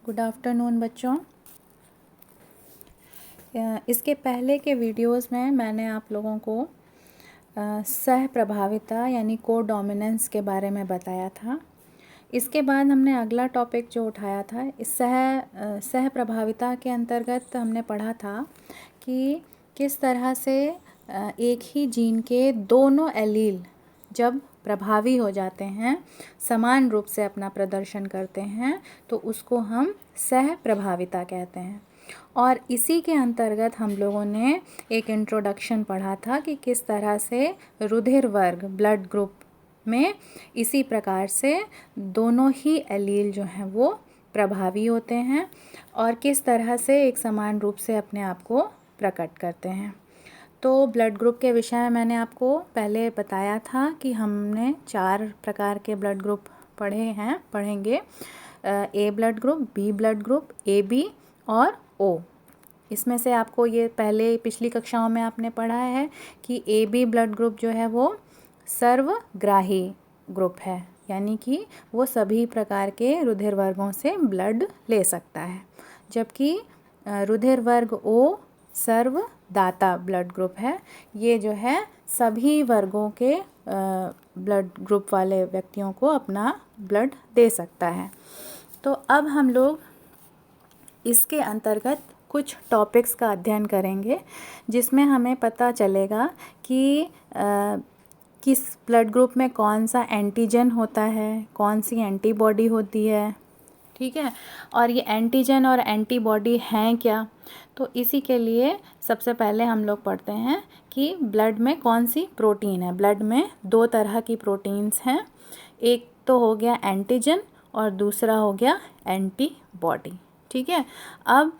Good afternoon बच्चों। इसके पहले के वीडियोस में मैंने आप लोगों को सह प्रभाविता यानी को डोमिनेंस के बारे में बताया था। इसके बाद हमने अगला टॉपिक जो उठाया था इस सह प्रभाविता के अंतर्गत हमने पढ़ा था कि किस तरह से एक ही जीन के दोनों एलील जब प्रभावी हो जाते हैं, समान रूप से अपना प्रदर्शन करते हैं, तो उसको हम सह प्रभाविता कहते हैं। और इसी के अंतर्गत हम लोगों ने एक इंट्रोडक्शन पढ़ा था कि किस तरह से रुधिर वर्ग ब्लड ग्रुप में इसी प्रकार से दोनों ही एलील जो हैं वो प्रभावी होते हैं और किस तरह से एक समान रूप से अपने आप को प्रकट करते हैं। तो ब्लड ग्रुप के विषय में मैंने आपको पहले बताया था कि हमने 4 प्रकार के ब्लड ग्रुप पढ़ेंगे। A blood group, B blood group, A B और ओ। इसमें से आपको ये पहले पिछली कक्षाओं में आपने पढ़ा है कि ए बी ब्लड ग्रुप जो है वो सर्वग्राही ग्रुप है, यानी कि वो सभी प्रकार के रुधिर वर्गों से ब्लड ले सकता है, जबकि रुधिर वर्ग ओ सर्वदाता ब्लड ग्रुप है। ये जो है सभी वर्गों के ब्लड ग्रुप वाले व्यक्तियों को अपना ब्लड दे सकता है। तो अब हम लोग इसके अंतर्गत कुछ टॉपिक्स का अध्ययन करेंगे जिसमें हमें पता चलेगा कि किस ब्लड ग्रुप में कौन सा एंटीजन होता है, कौन सी एंटीबॉडी होती है, ठीक है, और ये एंटीजन और एंटीबॉडी हैं क्या। तो इसी के लिए सबसे पहले हम लोग पढ़ते हैं कि ब्लड में कौन सी प्रोटीन है। ब्लड में 2 तरह की प्रोटीन्स हैं, एक तो हो गया एंटीजन और दूसरा हो गया एंटीबॉडी, ठीक है। अब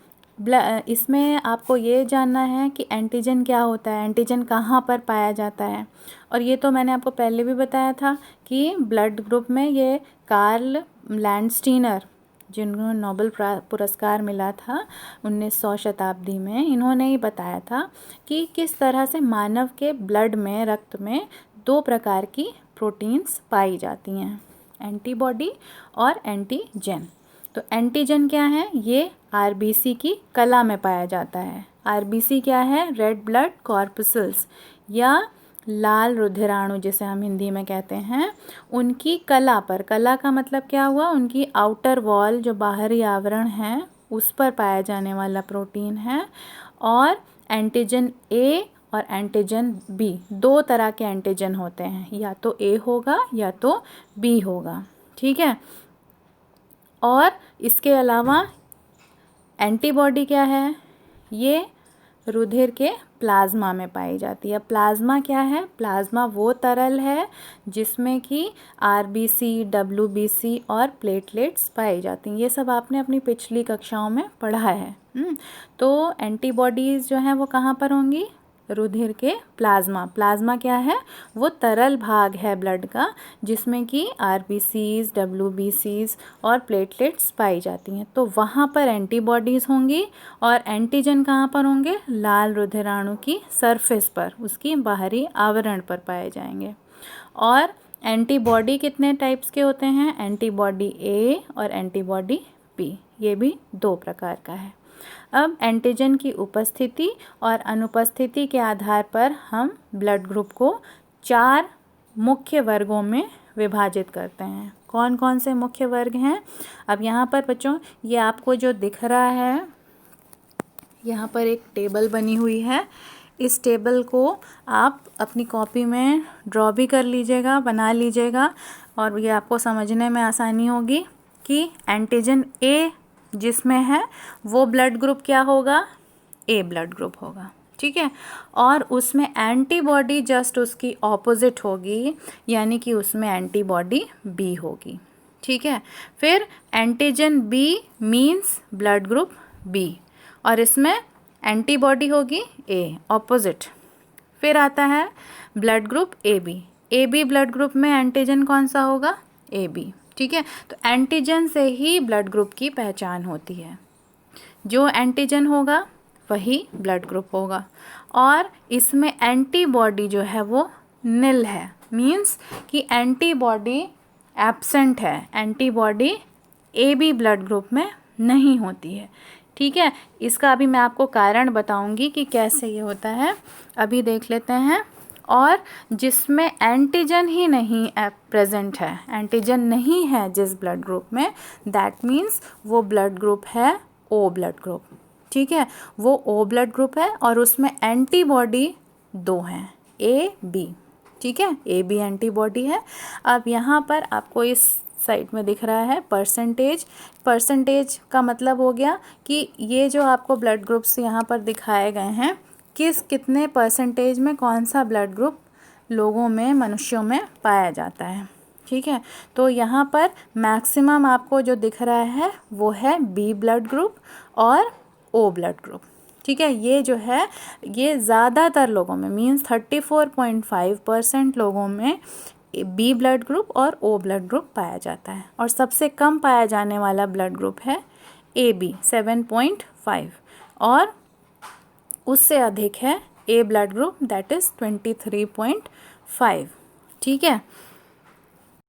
इसमें आपको ये जानना है कि एंटीजन क्या होता है, एंटीजन कहाँ पर पाया जाता है। और ये तो मैंने आपको पहले भी बताया था कि ब्लड ग्रुप में ये कार्ल लैंडस्टीनर, जिनको नोबेल पुरस्कार मिला था 1900 शताब्दी में, इन्होंने ही बताया था कि किस तरह से मानव के ब्लड में, रक्त में 2 प्रकार की प्रोटीन्स पाई जाती हैं, एंटीबॉडी और एंटीजन। तो एंटीजन क्या है, ये आरबीसी की कला में पाया जाता है। आरबीसी क्या है, रेड ब्लड कॉर्पसल्स या लाल रुधिराणु जिसे हम हिंदी में कहते हैं, उनकी कला पर, कला का मतलब क्या हुआ, उनकी आउटर वॉल जो बाहरी आवरण है उस पर पाया जाने वाला प्रोटीन है। और एंटीजन ए और एंटीजन बी, 2 तरह के एंटीजन होते हैं, या तो ए होगा या तो बी होगा, ठीक है। और इसके अलावा एंटीबॉडी क्या है, ये रुधिर के प्लाज्मा में पाई जाती है। प्लाज्मा क्या है, प्लाज्मा वो तरल है जिसमें कि आरबीसी, डब्ल्यूबीसी और प्लेटलेट्स पाई जाती हैं। ये सब आपने अपनी पिछली कक्षाओं में पढ़ा है। तो एंटीबॉडीज़ जो हैं वो कहाँ पर होंगी, रुधिर के प्लाज्मा। प्लाज्मा क्या है, वो तरल भाग है ब्लड का जिसमें कि आरबीसीज, डब्ल्यूबीसीज और प्लेटलेट्स पाई जाती हैं। तो वहाँ पर एंटीबॉडीज़ होंगी। और एंटीजन कहाँ पर होंगे, लाल रुधिराणु की सरफेस पर, उसकी बाहरी आवरण पर पाए जाएंगे। और एंटीबॉडी कितने टाइप्स के होते हैं, एंटीबॉडी ए और एंटीबॉडी बी, ये भी 2 प्रकार का है। अब एंटीजन की उपस्थिति और अनुपस्थिति के आधार पर हम ब्लड ग्रुप को 4 मुख्य वर्गों में विभाजित करते हैं। कौन कौन से मुख्य वर्ग हैं, अब यहाँ पर बच्चों ये आपको जो दिख रहा है, यहाँ पर एक टेबल बनी हुई है। इस टेबल को आप अपनी कॉपी में ड्रॉ भी कर लीजिएगा, बना लीजिएगा, और ये आपको समझने में आसानी होगी कि एंटीजन ए जिसमें है वो ब्लड ग्रुप क्या होगा, ए ब्लड ग्रुप होगा, ठीक है। और उसमें एंटीबॉडी जस्ट उसकी ऑपोजिट होगी, यानी कि उसमें एंटीबॉडी बी होगी, ठीक है। फिर antigen B means blood group B, और इसमें एंटीबॉडी होगी ए, ऑपोजिट। फिर आता है blood group A B blood group में एंटीजन कौन सा होगा, ए बी, ठीक है। तो एंटीजन से ही ब्लड ग्रुप की पहचान होती है, जो एंटीजन होगा वही ब्लड ग्रुप होगा। और इसमें एंटीबॉडी जो है वो निल है, मीन्स कि एंटीबॉडी एब्सेंट है, antibody A B blood group में नहीं होती है। ठीक है, इसका अभी मैं आपको कारण बताऊंगी कि कैसे ये होता है। अभी देख लेते हैं। और जिसमें एंटीजन ही नहीं प्रेजेंट है, एंटीजन नहीं है जिस ब्लड ग्रुप में, दैट मीन्स वो ब्लड ग्रुप है ओ ब्लड ग्रुप। ठीक है, वो ओ ब्लड ग्रुप है और उसमें एंटीबॉडी 2 हैं, ए बी। ठीक है, ए बी एंटीबॉडी है। अब यहाँ पर आपको इस साइड में दिख रहा है परसेंटेज। परसेंटेज का मतलब हो गया कि ये जो आपको ब्लड ग्रुप्स यहाँ पर दिखाए गए हैं, कितने परसेंटेज में कौन सा ब्लड ग्रुप लोगों में, मनुष्यों में पाया जाता है। ठीक है, तो यहाँ पर मैक्सिमम आपको जो दिख रहा है वो है बी ब्लड ग्रुप और ओ ब्लड ग्रुप। ठीक है, ये जो है ये ज़्यादातर लोगों में मीन्स 34.5% लोगों में बी ब्लड ग्रुप और ओ ब्लड ग्रुप पाया जाता है। और सबसे कम पाया जाने वाला ब्लड ग्रुप है ए बी 7.5 और उससे अधिक है ए ब्लड ग्रुप दैट इज़ 23.5। ठीक है,